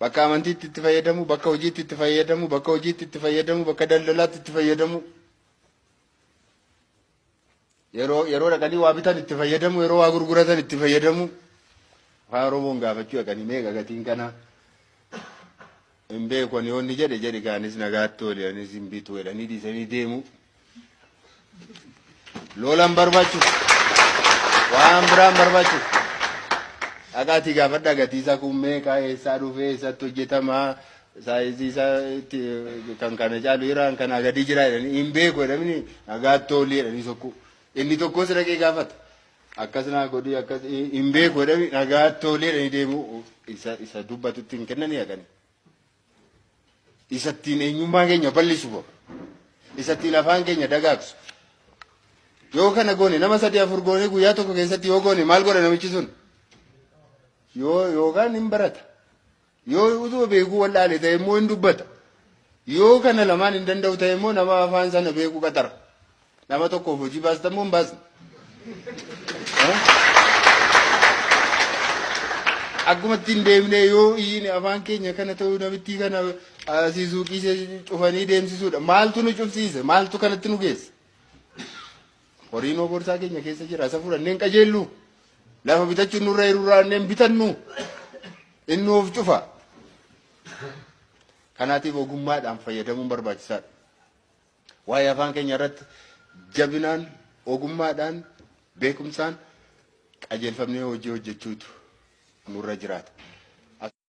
bakka amantiitti itti fayyadamu, bakka hojiitti itti fayyadamu, bakka hojiitti itti fayyadamu, bakka daldalaatti itti fayyadamu. Yeroo dhaqanii waa bitan itti fayyadamu, yeroo waa gurguratan itti fayyadamu. Afaan Oromoon gaafachuu dhaqanii meeqa gatiin kana hin beeku ani yoonni jedhe kaanis nagaatti oole anis hin bitu jedhanii dhiisanii deemu. Lolan barbaachisu waan biraan barbaachisu. Dhaqaatii gaafadhaa gatii isaa kun meeqa eessaa dhufee eessatti hojjetamaa saayizii isaa kan kana caalu jiraan kanaa gadi jira jedhanii hin beeku jedhamni nagaatti oole jedhanii sokku. Inni tokkos dhaqee gaafata. Akkas naa godhii akkas hin beeku jedhanii nagaatti oole jedhanii deemu. Isa dubbatutti hin kennanii haqanii. Isattiin eenyummaa keenya bal'isu bo. Isattiin afaan keenya dagaagsu. Yoo kana goone nama 3-4 goone guyyaa tokko keessatti yoo goone maal godha namichi sun? Yookaan hin barata. Yoo utuma beekuu wallaale ta'e immoo hin dubbata. Yoo kana lamaan hin danda'u ta'e immoo nama afaan sana beekuu qaxara. Nama tokkoof hojii baastammoo hin baasne. Akkuma ittiin deemnee yoo iyyiin afaan keenya kana ta'uu namittii kana asii suuqii cufanii deemsisuudha. Maaltu nu cufsiise? Maaltu kanatti nu geesse? Horiin borsaa keenya keessa jira. Isa fudhanneen qajeellu. Lafa bitachuun nurra hir'uuraan bitannu. Inni of cufa. Kanaatiif ogummaadhaan fayyadamuun barbaachisaadha. Waa'ee afaan keenya irratti jabinaan, ogummaadhaan, beekumsaan qajeelfamnee hojii hojjechuutu nurra jiraata.